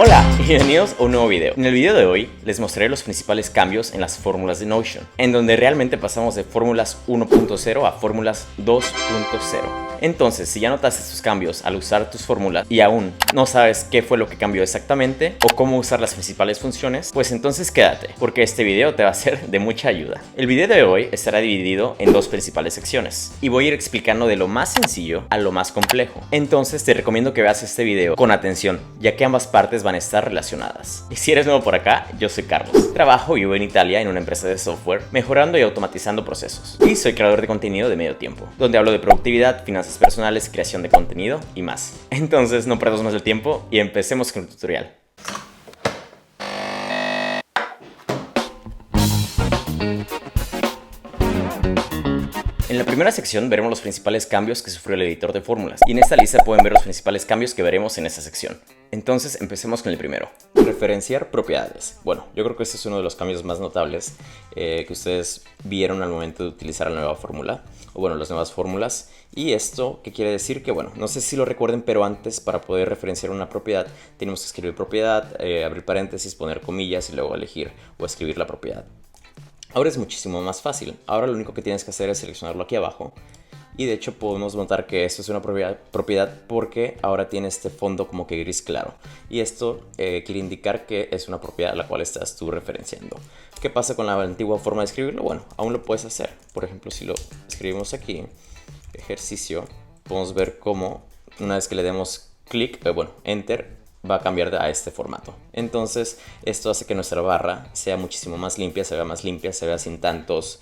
Hola y bienvenidos a un nuevo video. En el video de hoy les mostraré los principales cambios en las fórmulas de Notion, en donde realmente pasamos de fórmulas 1.0 a fórmulas 2.0. Entonces, si ya notaste estos cambios al usar tus fórmulas y aún no sabes qué fue lo que cambió exactamente o cómo usar las principales funciones, pues entonces quédate, porque este video te va a ser de mucha ayuda. El video de hoy estará dividido en dos principales secciones y voy a ir explicando de lo más sencillo a lo más complejo. Entonces te recomiendo que veas este video con atención, ya que ambas partes van a estar relacionadas. Y si eres nuevo por acá, yo soy Carlos. Trabajo y vivo en Italia en una empresa de software, mejorando y automatizando procesos. Y soy creador de contenido de medio tiempo, donde hablo de productividad, finanzas personales, creación de contenido y más. Entonces no perdamos más el tiempo y empecemos con el tutorial. En la primera sección veremos los principales cambios que sufrió el editor de fórmulas, y en esta lista pueden ver los principales cambios que veremos en esta sección. Entonces empecemos con el primero. Referenciar propiedades. Bueno, yo creo que este es uno de los cambios más notables que ustedes vieron al momento de utilizar la nueva fórmula, o bueno, las nuevas fórmulas. Y esto, ¿qué quiere decir? Que bueno, no sé si lo recuerden, pero antes para poder referenciar una propiedad tenemos que escribir propiedad, abrir paréntesis, poner comillas y luego elegir o escribir la propiedad. Ahora es muchísimo más fácil. Ahora lo único que tienes que hacer es seleccionarlo aquí abajo. Y de hecho podemos notar que esto es una propiedad porque ahora tiene este fondo como que gris claro. Y esto quiere indicar que es una propiedad a la cual estás tú referenciando. ¿Qué pasa con la antigua forma de escribirlo? Bueno, aún lo puedes hacer. Por ejemplo, si lo escribimos aquí, ejercicio, podemos ver cómo una vez que le demos clic, enter, va a cambiar a este formato. Entonces esto hace que nuestra barra sea muchísimo más limpia, se vea más limpia, se vea sin tantas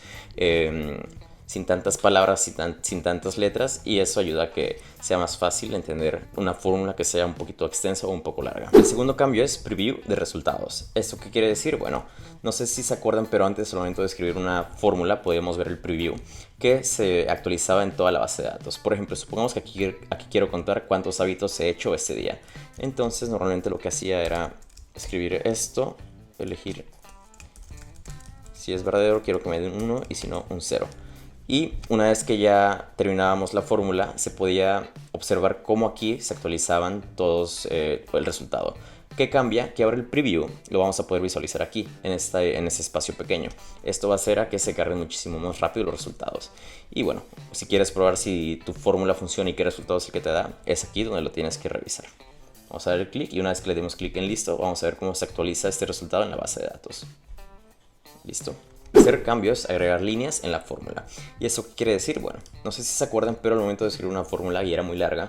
palabras, sin tantas letras, y eso ayuda a que sea más fácil entender una fórmula que sea un poquito extensa o un poco larga. El segundo cambio es preview de resultados. ¿Esto qué quiere decir? Bueno, no sé si se acuerdan, pero antes al momento de escribir una fórmula podíamos ver el preview que se actualizaba en toda la base de datos. Por ejemplo, supongamos que aquí quiero contar cuántos hábitos he hecho este día. Entonces normalmente lo que hacía era escribir esto, elegir si es verdadero, quiero que me den 1 y si no, un 0. Y una vez que ya terminábamos la fórmula, se podía observar cómo aquí se actualizaban todos el resultado. ¿Qué cambia? Que ahora el preview lo vamos a poder visualizar aquí, en ese espacio pequeño. Esto va a hacer a que se carguen muchísimo más rápido los resultados. Y bueno, si quieres probar si tu fórmula funciona y qué resultado es el que te da, es aquí donde lo tienes que revisar. Vamos a dar clic y una vez que le demos clic en listo, vamos a ver cómo se actualiza este resultado en la base de datos. Listo. Hacer cambios, agregar líneas en la fórmula. ¿Y eso qué quiere decir? Bueno, no sé si se acuerdan, pero al momento de escribir una fórmula y era muy larga,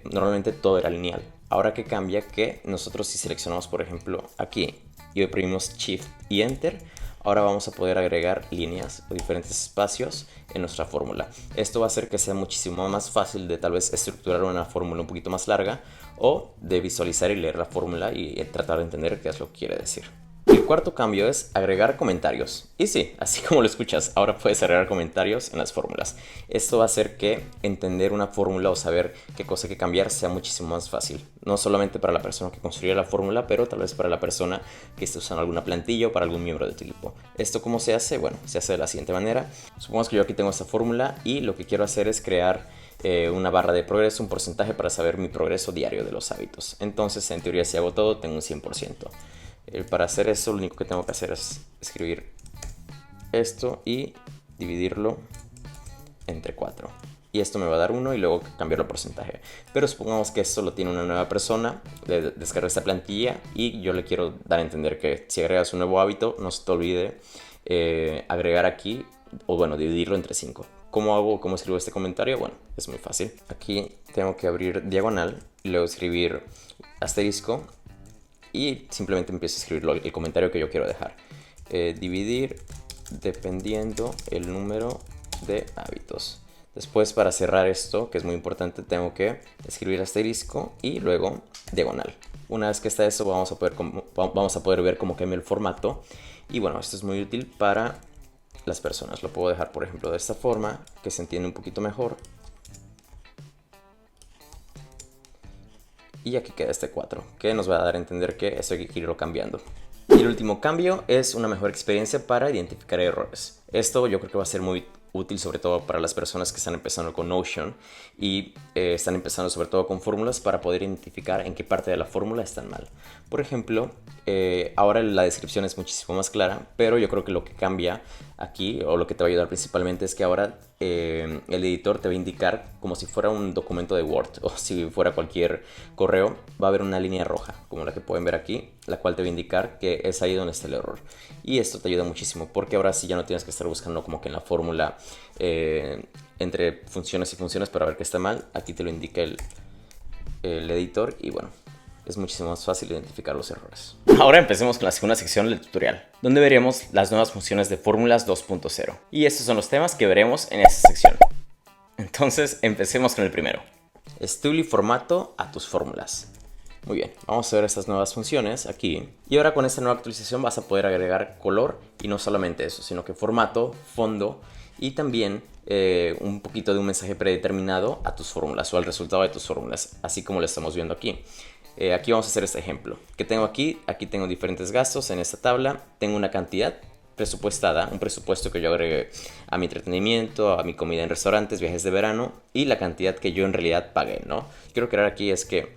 normalmente todo era lineal. Ahora que cambia que nosotros si seleccionamos, por ejemplo, aquí y oprimimos Shift y Enter, ahora vamos a poder agregar líneas o diferentes espacios en nuestra fórmula. Esto va a hacer que sea muchísimo más fácil de tal vez estructurar una fórmula un poquito más larga o de visualizar y leer la fórmula y tratar de entender qué es lo que quiere decir. El cuarto cambio es agregar comentarios. Y sí, así como lo escuchas, ahora puedes agregar comentarios en las fórmulas. Esto va a hacer que entender una fórmula o saber qué cosa hay que cambiar sea muchísimo más fácil. No solamente para la persona que construye la fórmula, pero tal vez para la persona que esté usando alguna plantilla o para algún miembro de tu equipo. ¿Esto cómo se hace? Bueno, se hace de la siguiente manera. Supongamos que yo aquí tengo esta fórmula y lo que quiero hacer es crear una barra de progreso, un porcentaje para saber mi progreso diario de los hábitos. Entonces, en teoría, si hago todo, tengo un 100%. Para hacer eso, lo único que tengo que hacer es escribir esto y dividirlo entre 4. Y esto me va a dar 1 y luego cambiarlo a porcentaje. Pero supongamos que esto lo tiene una nueva persona, le descargo esta plantilla y yo le quiero dar a entender que si agregas un nuevo hábito, no se te olvide agregar aquí, o bueno, dividirlo entre 5. ¿Cómo escribo este comentario? Bueno, es muy fácil. Aquí tengo que abrir diagonal y luego escribir asterisco. Y simplemente empiezo a escribir el comentario que yo quiero dejar. Dividir dependiendo el número de hábitos. Después, para cerrar esto, que es muy importante, tengo que escribir asterisco y luego diagonal. Una vez que está eso, vamos a poder ver cómo cambia el formato. Y bueno, esto es muy útil para las personas. Lo puedo dejar, por ejemplo, de esta forma, que se entiende un poquito mejor. Y aquí queda este 4, que nos va a dar a entender que eso hay que irlo cambiando. Y el último cambio es una mejor experiencia para identificar errores. Esto yo creo que va a ser muy útil sobre todo para las personas que están empezando con Notion y están empezando sobre todo con fórmulas para poder identificar en qué parte de la fórmula están mal. Por ejemplo, ahora la descripción es muchísimo más clara, pero yo creo que lo que cambia aquí, o lo que te va a ayudar principalmente, es que ahora el editor te va a indicar como si fuera un documento de Word o si fuera cualquier correo, va a haber una línea roja como la que pueden ver aquí, la cual te va a indicar que es ahí donde está el error. Y esto te ayuda muchísimo porque ahora sí ya no tienes que estar buscando como que en la fórmula entre funciones y funciones para ver que está mal. Aquí te lo indica el editor y bueno, es muchísimo más fácil identificar los errores. Ahora empecemos con la segunda sección del tutorial, donde veremos las nuevas funciones de fórmulas 2.0. Y estos son los temas que veremos en esta sección. Entonces, empecemos con el primero. Estilo y formato a tus fórmulas. Muy bien, vamos a ver estas nuevas funciones aquí. Y ahora con esta nueva actualización vas a poder agregar color y no solamente eso, sino que formato, fondo y también un poquito de un mensaje predeterminado a tus fórmulas o al resultado de tus fórmulas, así como lo estamos viendo aquí. Aquí vamos a hacer este ejemplo. ¿Qué tengo aquí? Aquí tengo diferentes gastos en esta tabla. Tengo una cantidad presupuestada, un presupuesto que yo agregué a mi entretenimiento, a mi comida en restaurantes, viajes de verano y la cantidad que yo en realidad pagué, ¿no? Quiero crear aquí es que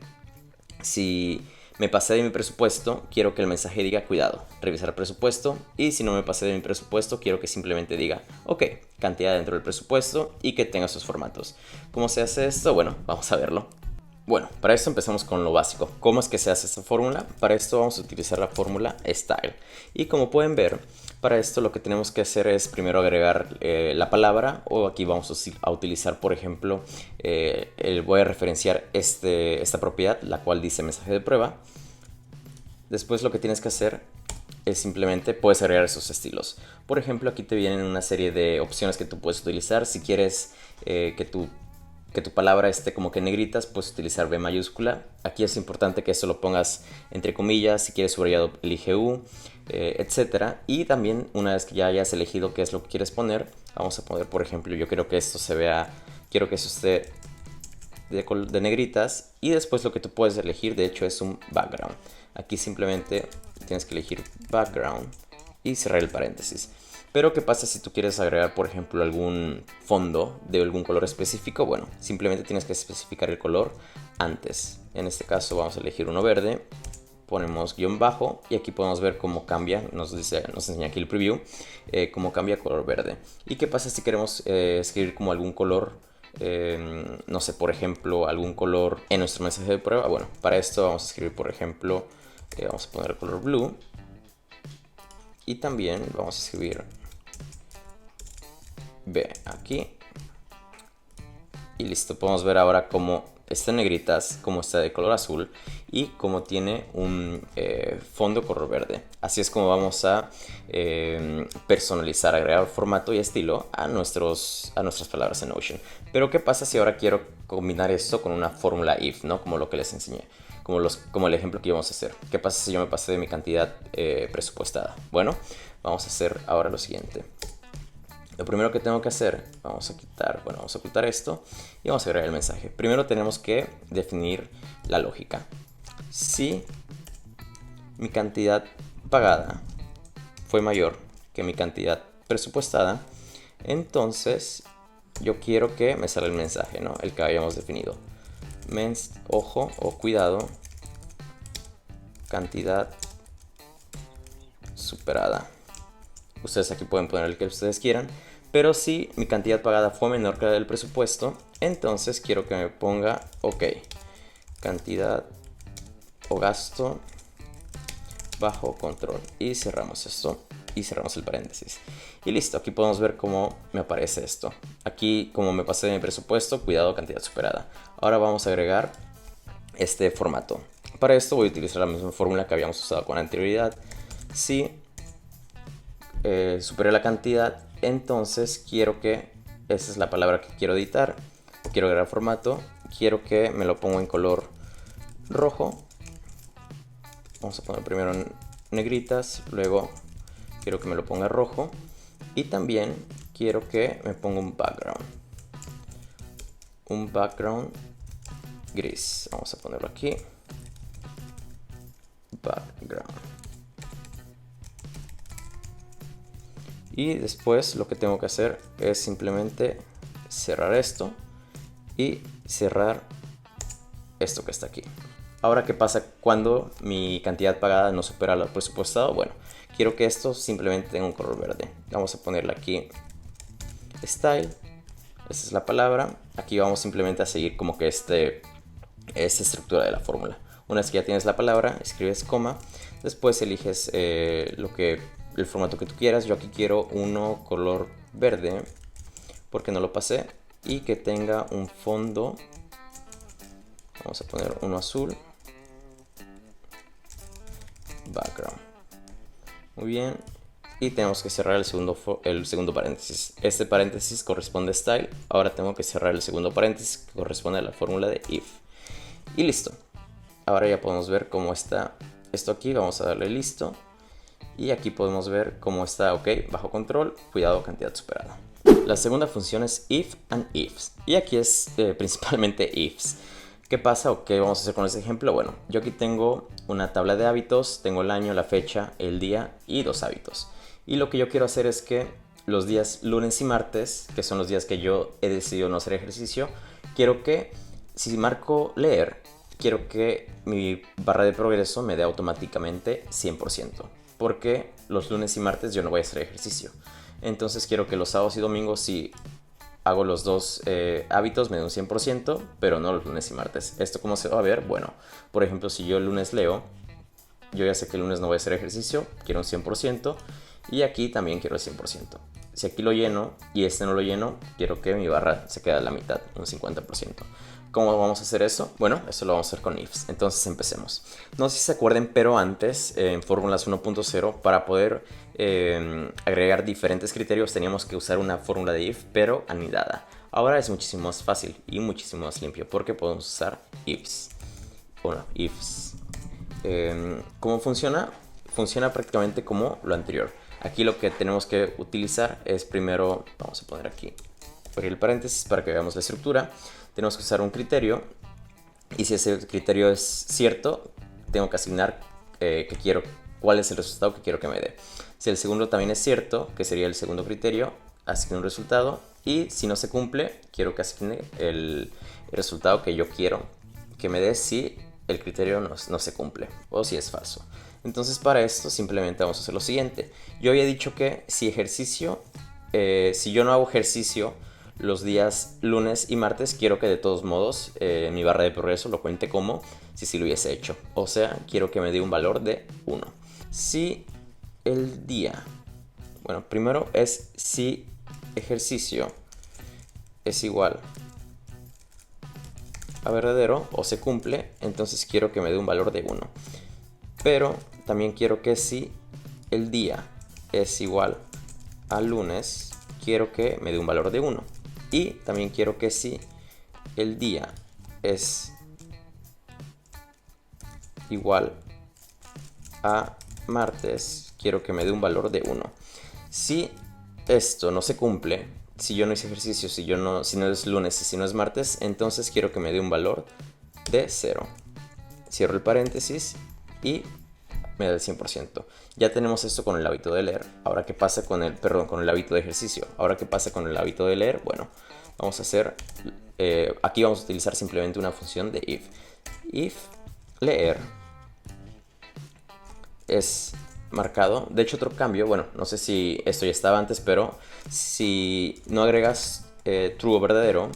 si me pasé de mi presupuesto, quiero que el mensaje diga cuidado, revisar presupuesto, y si no me pasé de mi presupuesto, quiero que simplemente diga ok, cantidad dentro del presupuesto y que tenga sus formatos. ¿Cómo se hace esto? Bueno, vamos a verlo. Bueno, para esto empezamos con lo básico. ¿Cómo es que se hace esta fórmula? Para esto vamos a utilizar la fórmula style. Y como pueden ver, para esto lo que tenemos que hacer es primero agregar la palabra, o aquí vamos a utilizar, por ejemplo, voy a referenciar esta propiedad, la cual dice mensaje de prueba. Después lo que tienes que hacer es simplemente puedes agregar esos estilos. Por ejemplo, aquí te vienen una serie de opciones que tú puedes utilizar. Si quieres que tu palabra esté como que en negritas, puedes utilizar B mayúscula. Aquí es importante que esto lo pongas entre comillas. Si quieres subrayado, elige U, etc. Y también una vez que ya hayas elegido qué es lo que quieres poner, vamos a poner, por ejemplo, yo quiero que esto se vea, quiero que esto esté de negritas. Y después lo que tú puedes elegir, de hecho, es un background. Aquí simplemente tienes que elegir background y cerrar el paréntesis. Pero ¿qué pasa si tú quieres agregar, por ejemplo, algún fondo de algún color específico? Bueno, simplemente tienes que especificar el color antes. En este caso vamos a elegir uno verde, ponemos guión bajo y aquí podemos ver cómo cambia, nos enseña aquí el preview, cómo cambia color verde. ¿Y qué pasa si queremos escribir como algún color, no sé, por ejemplo, algún color en nuestro mensaje de prueba? Bueno, para esto vamos a escribir, por ejemplo, vamos a poner el color blue y también vamos a escribir B aquí y listo. Podemos ver ahora cómo está en negritas, cómo está de color azul y cómo tiene un fondo color verde. Así es como vamos a personalizar, agregar formato y estilo a nuestras palabras en Notion. Pero ¿qué pasa si ahora quiero combinar esto con una fórmula if, ¿no? Como lo que les enseñé, como el ejemplo que íbamos a hacer. ¿Qué pasa si yo me pasé de mi cantidad presupuestada? Bueno, vamos a hacer ahora lo siguiente. Lo primero que tengo que hacer, vamos a ocultar esto y vamos a agregar el mensaje. Primero tenemos que definir la lógica. Si mi cantidad pagada fue mayor que mi cantidad presupuestada, entonces yo quiero que me salga el mensaje, ¿no? El que habíamos definido. Ojo o cuidado, cantidad superada. Ustedes aquí pueden poner el que ustedes quieran, pero si mi cantidad pagada fue menor que la del presupuesto, entonces quiero que me ponga ok, cantidad o gasto bajo control, y cerramos esto y cerramos el paréntesis y listo. Aquí podemos ver cómo me aparece esto. Aquí, como me pasé de mi presupuesto, cuidado, cantidad superada. Ahora vamos a agregar este formato. Para esto voy a utilizar la misma fórmula que habíamos usado con anterioridad. Si superé la cantidad, entonces quiero que, esa es la palabra que quiero editar, quiero agregar formato, quiero que me lo ponga en color rojo. Vamos a poner primero en negritas, luego quiero que me lo ponga rojo y también quiero que me ponga un background gris. Vamos a ponerlo aquí, background. Y después lo que tengo que hacer es simplemente cerrar esto y cerrar esto que está aquí. Ahora, ¿qué pasa cuando mi cantidad pagada no supera lo presupuestado? Bueno, quiero que esto simplemente tenga un color verde. Vamos a ponerle aquí style. Esta es la palabra. Aquí vamos simplemente a seguir como que esta estructura de la fórmula. Una vez que ya tienes la palabra, escribes coma. Después eliges el formato que tú quieras. Yo aquí quiero uno color verde porque no lo pasé. Y que tenga un fondo. Vamos a poner uno azul. Background. Muy bien. Y tenemos que cerrar el segundo paréntesis. Este paréntesis corresponde a style. Ahora tengo que cerrar el segundo paréntesis que corresponde a la fórmula de if. Y listo. Ahora ya podemos ver cómo está esto aquí. Vamos a darle listo. Y aquí podemos ver cómo está ok, bajo control, cuidado, cantidad superada. La segunda función es if and ifs. Y aquí es principalmente ifs. ¿Qué pasa o qué vamos a hacer con este ejemplo? Bueno, yo aquí tengo una tabla de hábitos, tengo el año, la fecha, el día y 2 hábitos. Y lo que yo quiero hacer es que los días lunes y martes, que son los días que yo he decidido no hacer ejercicio, quiero que, si marco leer, quiero que mi barra de progreso me dé automáticamente 100%. Porque los lunes y martes yo no voy a hacer ejercicio. Entonces quiero que los sábados y domingos sí hago los dos hábitos, me da un 100%, pero no los lunes y martes. ¿Esto cómo se va a ver? Bueno, por ejemplo, si yo el lunes leo, yo ya sé que el lunes no voy a hacer ejercicio, quiero un 100%, y aquí también quiero el 100%. Si aquí lo lleno y este no lo lleno, quiero que mi barra se quede a la mitad, un 50%. ¿Cómo vamos a hacer eso? Bueno, eso lo vamos a hacer con ifs. Entonces empecemos. No sé si se acuerden, pero antes, en fórmulas 1.0, para poder agregar diferentes criterios teníamos que usar una fórmula de if, pero anidada. Ahora es muchísimo más fácil y muchísimo más limpio porque podemos usar ifs. Bueno, ifs. ¿Cómo funciona? Funciona prácticamente como lo anterior. Aquí lo que tenemos que utilizar es primero, vamos a poner aquí, abrir el paréntesis para que veamos la estructura. Tenemos que usar un criterio y si ese criterio es cierto, tengo que asignar cuál es el resultado que quiero que me dé. Si el segundo también es cierto, que sería el segundo criterio, asigno un resultado, y si no se cumple, quiero que asigne el resultado que yo quiero que me dé si el criterio no se cumple o si es falso. Entonces, para esto simplemente vamos a hacer lo siguiente. Yo había dicho que si yo no hago ejercicio los días lunes y martes, quiero que de todos modos mi barra de progreso lo cuente como si lo hubiese hecho. O sea, quiero que me dé un valor de 1. Si el día, bueno, primero es si ejercicio es igual a verdadero o se cumple, entonces quiero que me dé un valor de 1. Pero también quiero que si el día es igual a lunes, quiero que me dé un valor de 1. Y también quiero que si el día es igual a martes, quiero que me dé un valor de 1. Si esto no se cumple, si yo no hice ejercicio, si no es lunes y si no es martes, entonces quiero que me dé un valor de 0. Cierro el paréntesis y me da el 100%. Ya tenemos esto con el hábito de leer. Ahora, ¿qué pasa con el hábito de ejercicio? Ahora, ¿qué pasa con el hábito de leer? Bueno, vamos a hacer, aquí vamos a utilizar simplemente una función de if. If leer es marcado. De hecho, otro cambio, bueno, no sé si esto ya estaba antes, pero si no agregas true o verdadero,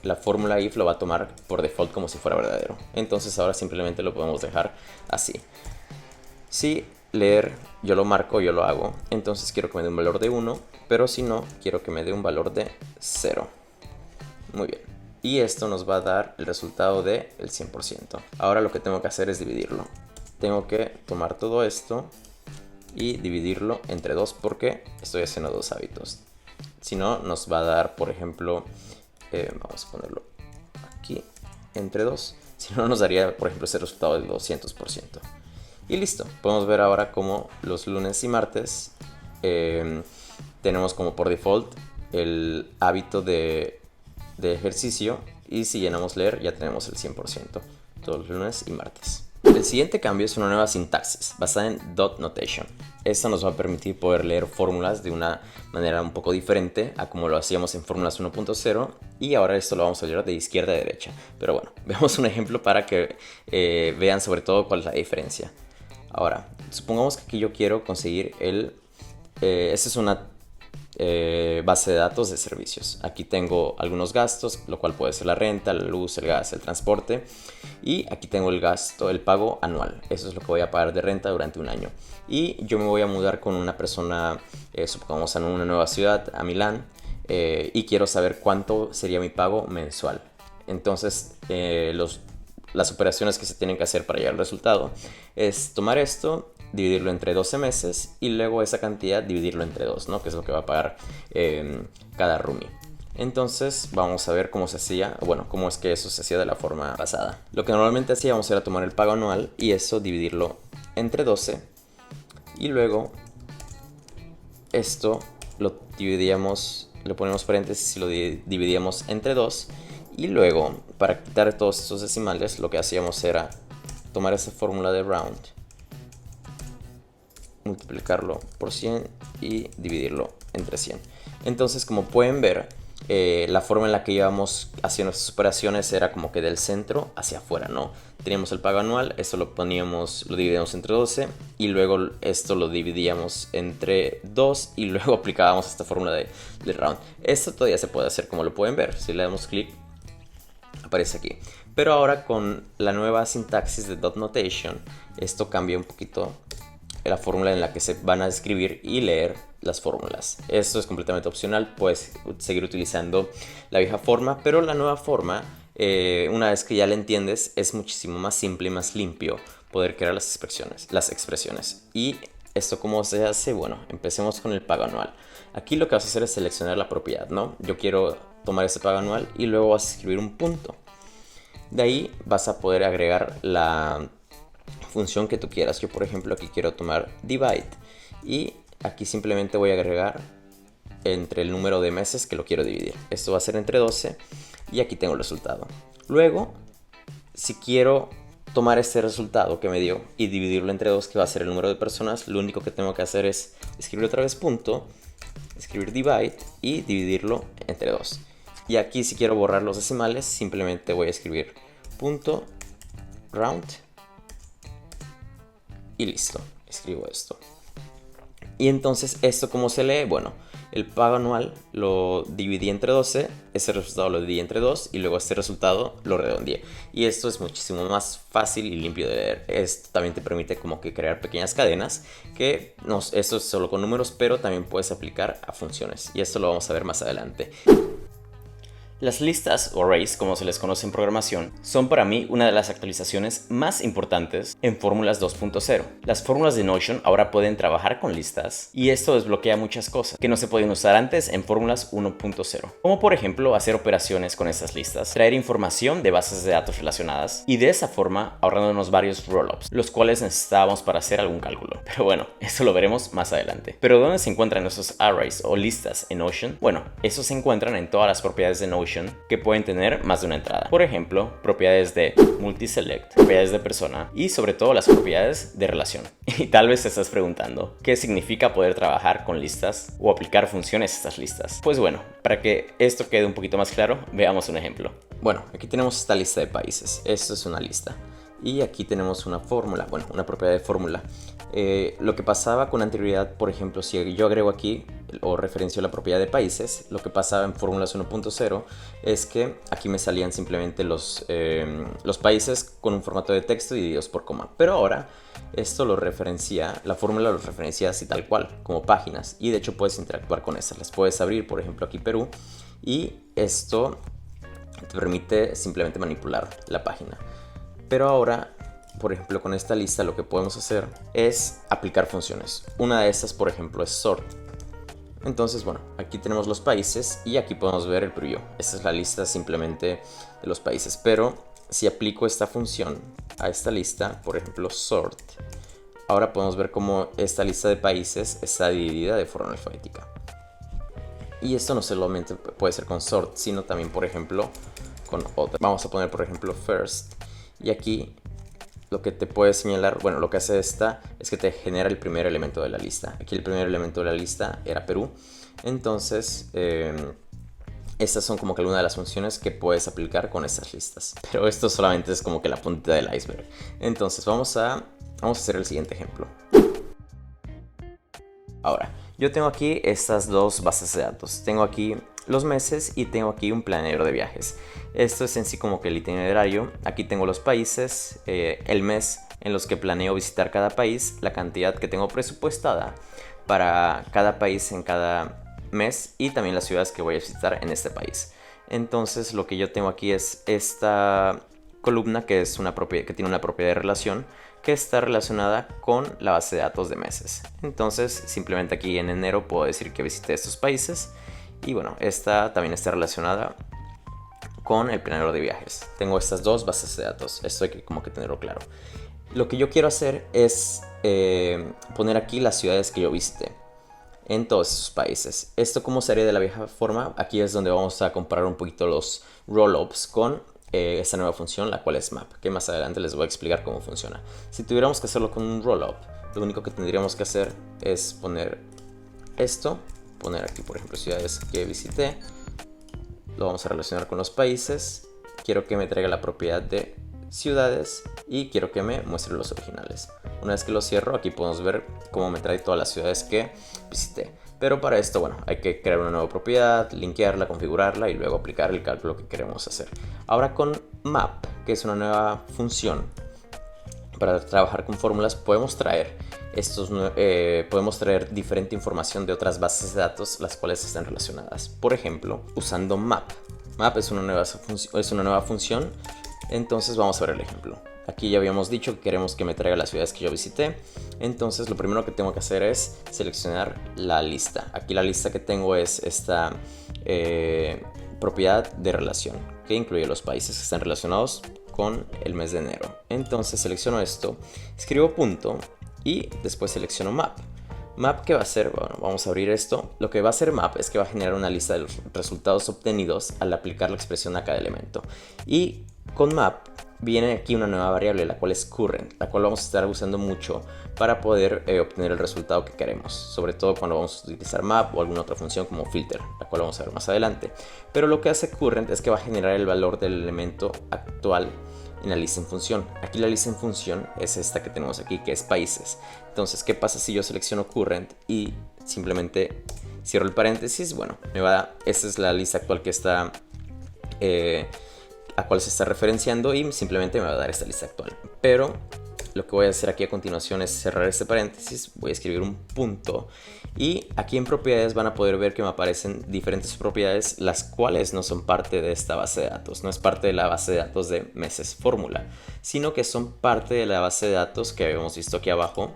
la fórmula if lo va a tomar por default como si fuera verdadero. Entonces ahora simplemente lo podemos dejar así. Si leer yo lo marco, yo lo hago, entonces quiero que me dé un valor de 1, pero si no, quiero que me dé un valor de 0. Muy bien. Y esto nos va a dar el resultado del 100%. Ahora lo que tengo que hacer es dividirlo. Tengo que tomar todo esto y dividirlo entre 2 porque estoy haciendo 2 hábitos. Si no, nos va a dar, por ejemplo, vamos a ponerlo aquí, entre 2. Si no, nos daría, por ejemplo, ese resultado del 200%. Y listo. Podemos ver ahora cómo los lunes y martes tenemos como por default el hábito de ejercicio. Y si llenamos leer, ya tenemos el 100% todos los lunes y martes. El siguiente cambio es una nueva sintaxis basada en dot notation. Esto nos va a permitir poder leer fórmulas de una manera un poco diferente a como lo hacíamos en fórmulas 1.0, y ahora esto lo vamos a leer de izquierda a derecha. Pero bueno, veamos un ejemplo para que vean sobre todo cuál es la diferencia. Ahora, supongamos que aquí yo quiero conseguir esta es una base de datos de servicios. Aquí tengo algunos gastos, lo cual puede ser la renta, la luz, el gas, el transporte. Y aquí tengo el gasto, el pago anual. Eso es lo que voy a pagar de renta durante un año. Y yo me voy a mudar con una persona, supongamos en una nueva ciudad, a Milán. Y quiero saber cuánto sería mi pago mensual. Entonces, las operaciones que se tienen que hacer para llegar al resultado es tomar esto, dividirlo entre 12 meses y luego esa cantidad dividirlo entre 2, ¿no? Que es lo que va a pagar cada roomie. Entonces vamos a ver cómo se hacía, bueno, cómo es que eso se hacía de la forma pasada. Lo que normalmente hacíamos era tomar el pago anual y eso dividirlo entre 12 y luego esto lo dividíamos, le ponemos paréntesis y lo dividíamos entre 2 y luego para quitar todos estos decimales lo que hacíamos era tomar esa fórmula de round, multiplicarlo por 100 y dividirlo entre 100. Entonces, como pueden ver, la forma en la que íbamos haciendo estas operaciones era como que del centro hacia afuera, ¿no? Teníamos el pago anual, esto lo dividíamos entre 12 y luego esto lo dividíamos entre 2 y luego aplicábamos esta fórmula de round. Esto todavía se puede hacer, como lo pueden ver. Si le damos clic, aparece aquí. Pero ahora con la nueva sintaxis de dot notation, esto cambia un poquito la fórmula en la que se van a escribir y leer las fórmulas. Esto es completamente opcional, puedes seguir utilizando la vieja forma, pero la nueva forma, una vez que ya la entiendes, es muchísimo más simple y más limpio poder crear las expresiones. ¿Y esto cómo se hace? Bueno, empecemos con el pago anual. Aquí lo que vas a hacer es seleccionar la propiedad, ¿no? Yo quiero tomar ese pago anual y luego vas a escribir un punto. De ahí vas a poder agregar la función que tú quieras. Yo, por ejemplo, aquí quiero tomar divide y aquí simplemente voy a agregar entre el número de meses que lo quiero dividir. Esto va a ser entre 12 y aquí tengo el resultado. Luego, si quiero tomar este resultado que me dio y dividirlo entre 2, que va a ser el número de personas, lo único que tengo que hacer es escribir otra vez punto, escribir divide y dividirlo entre 2. Y aquí, si quiero borrar los decimales, simplemente voy a escribir punto round y listo, escribo esto. Y entonces, ¿esto cómo se lee? Bueno, el pago anual lo dividí entre 12, ese resultado lo dividí entre 2 y luego este resultado lo redondeé. Y esto es muchísimo más fácil y limpio de leer. Esto también te permite como que crear pequeñas cadenas, que esto es solo con números, pero también puedes aplicar a funciones. Y esto lo vamos a ver más adelante. Las listas o arrays, como se les conoce en programación, son para mí una de las actualizaciones más importantes en Fórmulas 2.0. Las fórmulas de Notion ahora pueden trabajar con listas y esto desbloquea muchas cosas que no se podían usar antes en Fórmulas 1.0. Como por ejemplo hacer operaciones con estas listas, traer información de bases de datos relacionadas y de esa forma ahorrándonos varios rollups, los cuales necesitábamos para hacer algún cálculo. Pero bueno, eso lo veremos más adelante. ¿Pero dónde se encuentran esos arrays o listas en Notion? Bueno, esos se encuentran en todas las propiedades de Notion que pueden tener más de una entrada. Por ejemplo, propiedades de multiselect, propiedades de persona y sobre todo las propiedades de relación. Y tal vez te estás preguntando, ¿qué significa poder trabajar con listas o aplicar funciones a estas listas? Pues bueno, para que esto quede un poquito más claro, veamos un ejemplo. Bueno, aquí tenemos esta lista de países. Esto es una lista. Y aquí tenemos una fórmula, bueno, una propiedad de fórmula. Lo que pasaba con anterioridad, por ejemplo, si yo agrego aquí o referencio la propiedad de países, lo que pasaba en Fórmulas 1.0 es que aquí me salían simplemente los países con un formato de texto divididos por coma. Pero ahora esto la fórmula los referencia así tal cual, como páginas. Y de hecho puedes interactuar con estas. Las puedes abrir, por ejemplo, aquí Perú. Y esto te permite simplemente manipular la página. Pero ahora, por ejemplo, con esta lista lo que podemos hacer es aplicar funciones. Una de estas, por ejemplo, es sort. Entonces, bueno, aquí tenemos los países y aquí podemos ver el preview. Esta es la lista simplemente de los países. Pero si aplico esta función a esta lista, por ejemplo, sort, ahora podemos ver cómo esta lista de países está dividida de forma alfabética. Y esto no solamente puede ser con sort, sino también, por ejemplo, con otra. Vamos a poner, por ejemplo, first. Y aquí lo que te puede señalar, bueno, lo que hace esta es que te genera el primer elemento de la lista. Aquí el primer elemento de la lista era Perú. Entonces, estas son como que algunas de las funciones que puedes aplicar con estas listas. Pero esto solamente es como que la puntita del iceberg. Entonces, vamos a hacer el siguiente ejemplo. Ahora, yo tengo aquí estas dos bases de datos. Tengo aquí los meses y tengo aquí un planero de viajes. Esto es en sí como que el itinerario. Aquí tengo los países, el mes en los que planeo visitar cada país, la cantidad que tengo presupuestada para cada país en cada mes y también las ciudades que voy a visitar en este país. Entonces lo que yo tengo aquí es esta columna que tiene una propiedad de relación que está relacionada con la base de datos de meses. Entonces simplemente aquí en enero puedo decir que visité estos países y bueno, esta también está relacionada con el planero de viajes. Tengo estas dos bases de datos, esto hay que como que tenerlo claro. Lo que yo quiero hacer es poner aquí las ciudades que yo visité en todos esos países. Esto como sería de la vieja forma, aquí es donde vamos a comparar un poquito los rollups con esta nueva función, la cual es map, que más adelante les voy a explicar cómo funciona. Si tuviéramos que hacerlo con un rollup, lo único que tendríamos que hacer es poner esto, poner aquí por ejemplo ciudades que visité, lo vamos a relacionar con los países, quiero que me traiga la propiedad de ciudades y quiero que me muestre los originales. Una vez que lo cierro, aquí podemos ver cómo me trae todas las ciudades que visité. Pero para esto, bueno, hay que crear una nueva propiedad, linkearla, configurarla y luego aplicar el cálculo que queremos hacer. Ahora con map, que es una nueva función para trabajar con fórmulas, podemos traer diferente información de otras bases de datos, las cuales están relacionadas. Por ejemplo, usando map. Map es una nueva función. Entonces vamos a ver el ejemplo. Aquí ya habíamos dicho que queremos que me traiga las ciudades que yo visité. Entonces lo primero que tengo que hacer es seleccionar la lista. Aquí la lista que tengo es esta propiedad de relación, que incluye los países que están relacionados con el mes de enero. Entonces selecciono esto, escribo punto y después selecciono map. Map, ¿qué va a hacer? Bueno, vamos a abrir esto. Lo que va a hacer map es que va a generar una lista de los resultados obtenidos al aplicar la expresión a cada elemento. Y con map viene aquí una nueva variable, la cual es current, la cual vamos a estar usando mucho para poder obtener el resultado que queremos, sobre todo cuando vamos a utilizar map o alguna otra función como filter, la cual vamos a ver más adelante. Pero lo que hace current es que va a generar el valor del elemento actual en la lista en función. Aquí la lista en función es esta que tenemos aquí, que es países. Entonces, ¿qué pasa si yo selecciono current y simplemente cierro el paréntesis? Bueno, esta es la lista actual que está a cual se está referenciando y simplemente me va a dar esta lista actual. Pero lo que voy a hacer aquí a continuación es cerrar este paréntesis, voy a escribir un punto y aquí en propiedades van a poder ver que me aparecen diferentes propiedades, las cuales no son parte de esta base de datos, no es parte de la base de datos de meses fórmula, sino que son parte de la base de datos que habíamos visto aquí abajo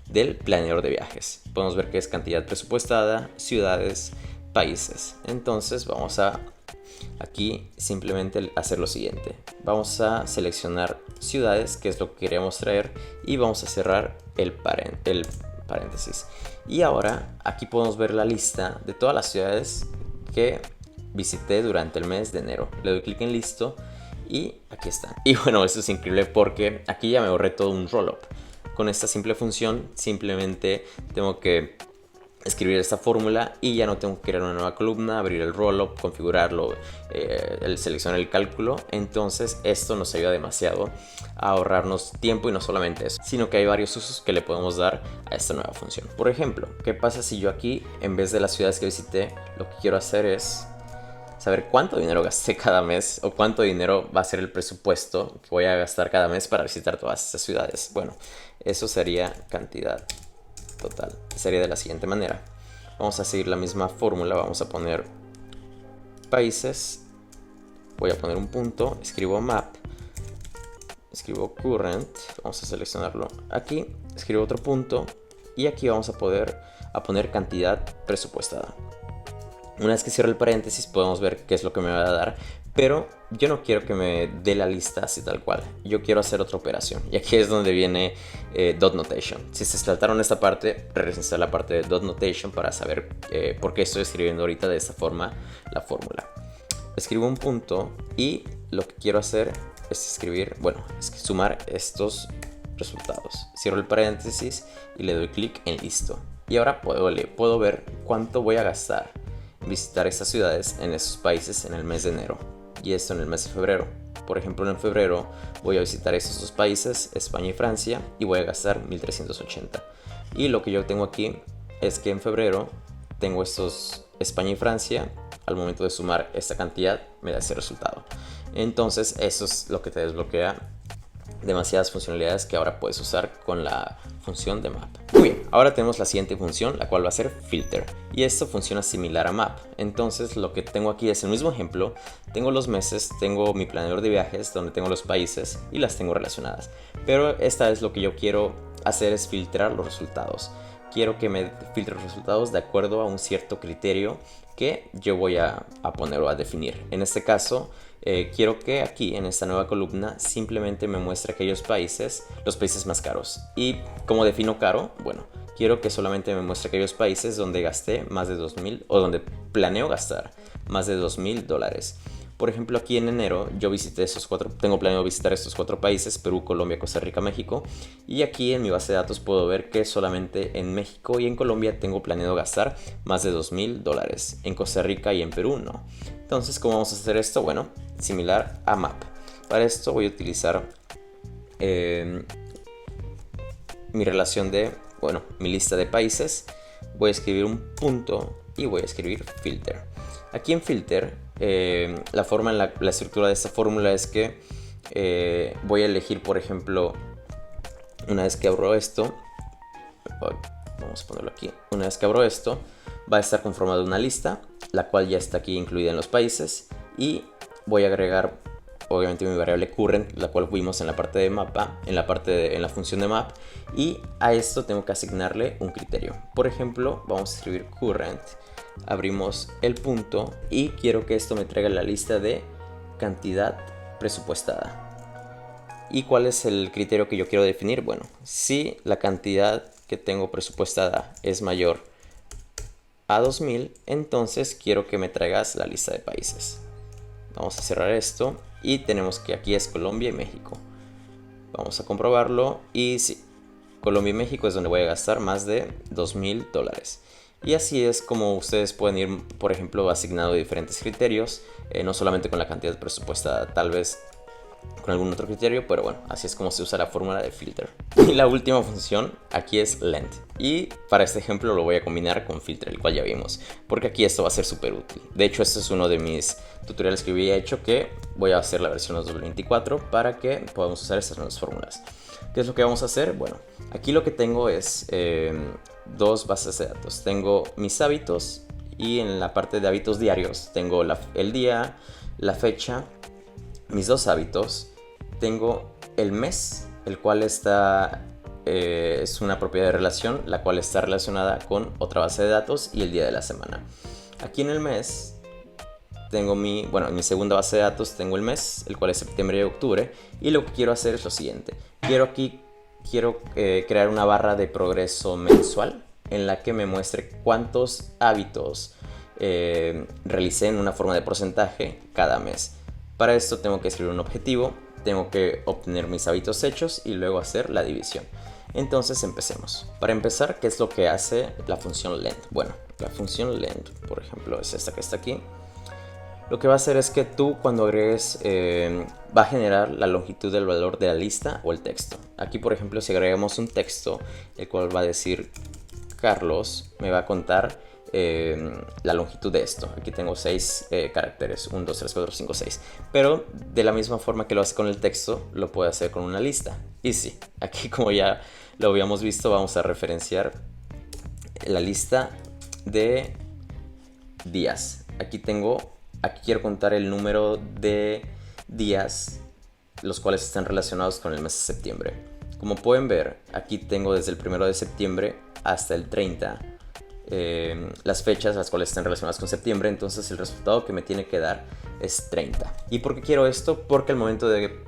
del planeador de viajes. Podemos ver que es cantidad presupuestada, ciudades, países. Entonces vamos a aquí simplemente hacer lo siguiente. Vamos a seleccionar ciudades, que es lo que queremos traer, y vamos a cerrar el paréntesis. Y ahora aquí podemos ver la lista de todas las ciudades que visité durante el mes de enero. Le doy clic en listo y aquí está. Y bueno, esto es increíble porque aquí ya me borré todo un rollup. Con esta simple función simplemente tengo que escribir esta fórmula y ya no tengo que crear una nueva columna, abrir el rollup, configurarlo, seleccionar el cálculo. Entonces esto nos ayuda demasiado a ahorrarnos tiempo y no solamente eso, sino que hay varios usos que le podemos dar a esta nueva función. Por ejemplo, ¿qué pasa si yo aquí, en vez de las ciudades que visité, lo que quiero hacer es saber cuánto dinero gasté cada mes o cuánto dinero va a ser el presupuesto que voy a gastar cada mes para visitar todas estas ciudades? Bueno, eso sería cantidad total. Sería de la siguiente manera. Vamos a seguir la misma fórmula. Vamos a poner países. Voy a poner un punto. Escribo map. Escribo current. Vamos a seleccionarlo aquí. Escribo otro punto. Y aquí vamos a poner cantidad presupuestada. Una vez que cierro el paréntesis podemos ver qué es lo que me va a dar. Pero yo no quiero que me dé la lista así tal cual. Yo quiero hacer otra operación. Y aquí es donde viene dot notation. Si se saltaron esta parte, regresen a la parte de dot notation para saber por qué estoy escribiendo ahorita de esta forma la fórmula. Escribo un punto y lo que quiero hacer es escribir, bueno, es sumar estos resultados. Cierro el paréntesis y le doy clic en listo. Y ahora puedo ver cuánto voy a gastar en visitar estas ciudades en esos países en el mes de enero. Y esto en el mes de febrero. Por ejemplo, en febrero voy a visitar estos dos países, España y Francia, y voy a gastar 1380. Y lo que yo tengo aquí es que en febrero tengo estos España y Francia. Al momento de sumar esta cantidad me da ese resultado. Entonces eso es lo que te desbloquea demasiadas funcionalidades que ahora puedes usar con la función de map. Muy bien, ahora tenemos la siguiente función, la cual va a ser filter, y esto funciona similar a map. Entonces lo que tengo aquí es el mismo ejemplo. Tengo los meses, tengo mi planeador de viajes donde tengo los países y las tengo relacionadas, pero esta vez lo que yo quiero hacer es filtrar los resultados. Quiero que me filtre los resultados de acuerdo a un cierto criterio que yo voy a poner o a definir. En este caso, quiero que aquí en esta nueva columna simplemente me muestre aquellos países, los países más caros. ¿Y cómo defino caro? Bueno, quiero que solamente me muestre aquellos países donde gasté más de 2,000 o donde planeo gastar más de $2,000. Por ejemplo, aquí en enero yo visité tengo planeado visitar estos 4 países: Perú, Colombia, Costa Rica, México. Y aquí en mi base de datos puedo ver que solamente en México y en Colombia tengo planeado gastar más de $2,000. En Costa Rica y en Perú no. Entonces, ¿cómo vamos a hacer esto? Bueno, similar a Map. Para esto voy a utilizar mi relación mi lista de países. Voy a escribir un punto y voy a escribir filter. Aquí en filter, la estructura de esta fórmula es que voy a elegir, por ejemplo, una vez que abro esto, vamos a ponerlo aquí, una vez que abro esto, va a estar conformada una lista, la cual ya está aquí incluida en los países, y voy a agregar, obviamente, mi variable current, la cual vimos en la parte de mapa, en la función de map, y a esto tengo que asignarle un criterio. Por ejemplo, vamos a escribir current, abrimos el punto y quiero que esto me traiga la lista de cantidad presupuestada. ¿Y cuál es el criterio que yo quiero definir? Bueno, si la cantidad que tengo presupuestada es mayor a 2,000, entonces quiero que me traigas la lista de países. Vamos a cerrar esto y tenemos que aquí es Colombia y México. Vamos a comprobarlo y sí, Colombia y México es donde voy a gastar más de $2,000. Y así es como ustedes pueden ir, por ejemplo, asignando diferentes criterios, no solamente con la cantidad presupuestada, tal vez con algún otro criterio, pero bueno, así es como se usa la fórmula de filter. Y la última función aquí es length, y para este ejemplo lo voy a combinar con filter, el cual ya vimos, porque aquí esto va a ser súper útil. De hecho, este es uno de mis tutoriales que había hecho, que voy a hacer la versión 2024 para que podamos usar estas nuevas fórmulas. ¿Qué es lo que vamos a hacer? Bueno, aquí lo que tengo es dos bases de datos. Tengo mis hábitos, y en la parte de hábitos diarios tengo el día, la fecha, mis 2 hábitos. Tengo el mes, el cual es una propiedad de relación, la cual está relacionada con otra base de datos, y el día de la semana. Aquí en el mes tengo en mi segunda base de datos tengo el mes, el cual es septiembre y octubre, y lo que quiero hacer es lo siguiente. Quiero crear una barra de progreso mensual en la que me muestre cuántos hábitos realicé en una forma de porcentaje cada mes. Para esto tengo que escribir un objetivo, tengo que obtener mis hábitos hechos y luego hacer la división. Entonces empecemos. Para empezar, ¿qué es lo que hace la función length? Bueno, la función length, por ejemplo, es esta que está aquí. Lo que va a hacer es que tú, cuando agregues, va a generar la longitud del valor de la lista o el texto. Aquí, por ejemplo, si agregamos un texto, el cual va a decir Carlos, me va a contar la longitud de esto. Aquí tengo 6 caracteres, 1, 2, 3, 4, 5, 6. Pero de la misma forma que lo hace con el texto, lo puede hacer con una lista. Y sí, aquí, como ya lo habíamos visto, vamos a referenciar la lista de días. Aquí quiero contar el número de días los cuales están relacionados con el mes de septiembre. Como pueden ver, aquí tengo desde el 1 de septiembre hasta el 30 las fechas las cuales están relacionadas con septiembre. Entonces el resultado que me tiene que dar es 30. ¿Y por qué quiero esto? Porque al momento de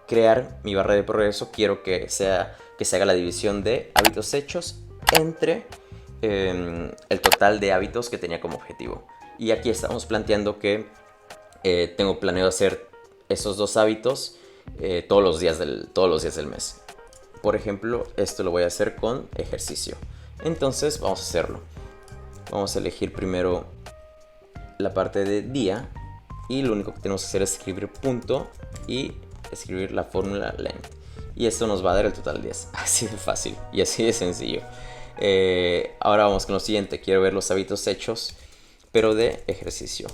crear mi barra de progreso, quiero que se haga la división de hábitos hechos entre el total de hábitos que tenía como objetivo. Y aquí estamos planteando que tengo planeado hacer esos dos hábitos todos los días del mes. Por ejemplo, esto lo voy a hacer con ejercicio. Entonces vamos a hacerlo. Vamos a elegir primero la parte de día y lo único que tenemos que hacer es escribir punto y escribir la fórmula length. Y esto nos va a dar el total 10. Así de fácil y así de sencillo. Ahora vamos con lo siguiente. Quiero ver los hábitos hechos, pero de ejercicio.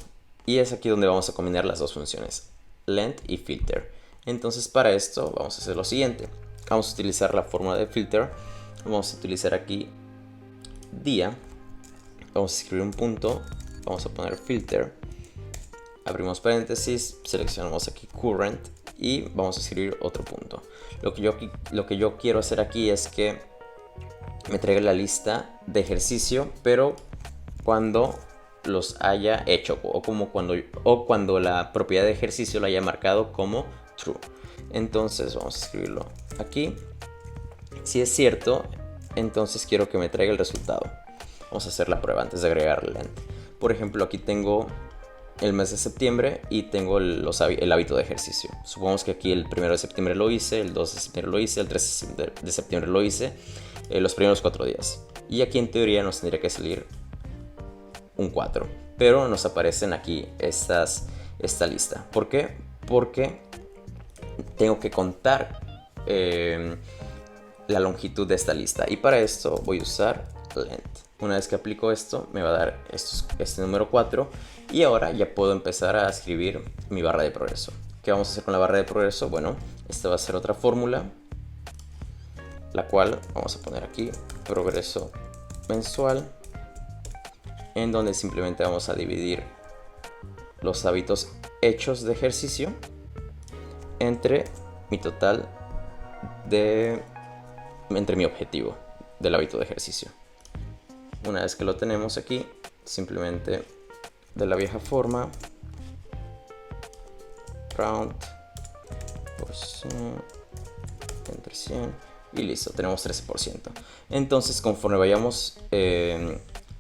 Y es aquí donde vamos a combinar las dos funciones, length y filter. Entonces para esto vamos a hacer lo siguiente. Vamos a utilizar la fórmula de filter. Vamos a utilizar aquí día. Vamos a escribir un punto. Vamos a poner filter. Abrimos paréntesis. Seleccionamos aquí current. Y vamos a escribir otro punto. Lo que yo quiero hacer aquí es que me traiga la lista de ejercicio, pero cuando los haya hecho o cuando la propiedad de ejercicio la haya marcado como true. Entonces vamos a escribirlo aquí. Si es cierto, entonces quiero que me traiga el resultado. Vamos a hacer la prueba antes de agregarle length. Por ejemplo, aquí tengo el mes de septiembre y tengo el hábito de ejercicio. Supongamos que aquí el 1 de septiembre lo hice, el 2 de septiembre lo hice, el 3 de septiembre lo hice, los primeros 4 días. Y aquí en teoría nos tendría que salir un 4. Pero nos aparecen aquí esta lista. ¿Por qué? Porque tengo que contar la longitud de esta lista. Y para esto voy a usar length. Una vez que aplico esto, me va a dar este número 4. Y ahora ya puedo empezar a escribir mi barra de progreso. ¿Qué vamos a hacer con la barra de progreso? Bueno, esta va a ser otra fórmula, la cual vamos a poner aquí, progreso mensual, en donde simplemente vamos a dividir los hábitos hechos de ejercicio entre mi total entre mi objetivo del hábito de ejercicio. Una vez que lo tenemos aquí, simplemente de la vieja forma, round por 100, entre 100 y listo, tenemos 13%. Entonces, conforme vayamos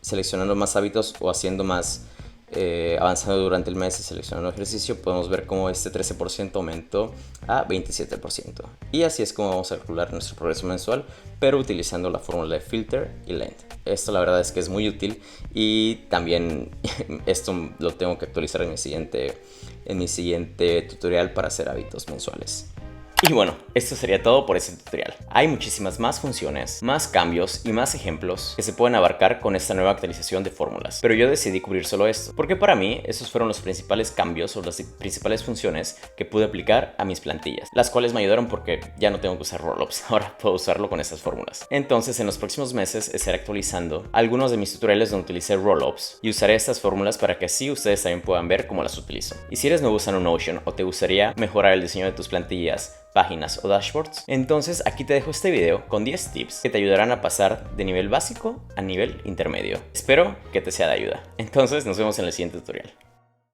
seleccionando más hábitos o haciendo más, avanzando durante el mes y seleccionando ejercicio, podemos ver cómo este 13% aumentó a 27%. Y así es como vamos a calcular nuestro progreso mensual, pero utilizando la fórmula de filter y length. Esto la verdad es que es muy útil y también esto lo tengo que actualizar en mi siguiente tutorial para hacer hábitos mensuales. Y bueno, esto sería todo por este tutorial. Hay muchísimas más funciones, más cambios y más ejemplos que se pueden abarcar con esta nueva actualización de fórmulas, pero yo decidí cubrir solo esto, porque para mí esos fueron los principales cambios o las principales funciones que pude aplicar a mis plantillas, las cuales me ayudaron porque ya no tengo que usar rollups, ahora puedo usarlo con estas fórmulas. Entonces en los próximos meses estaré actualizando algunos de mis tutoriales donde utilicé rollups y usaré estas fórmulas para que así ustedes también puedan ver cómo las utilizo. Y si eres nuevo usando Notion o te gustaría mejorar el diseño de tus plantillas, páginas o dashboards, entonces aquí te dejo este video con 10 tips que te ayudarán a pasar de nivel básico a nivel intermedio. Espero que te sea de ayuda. Entonces nos vemos en el siguiente tutorial.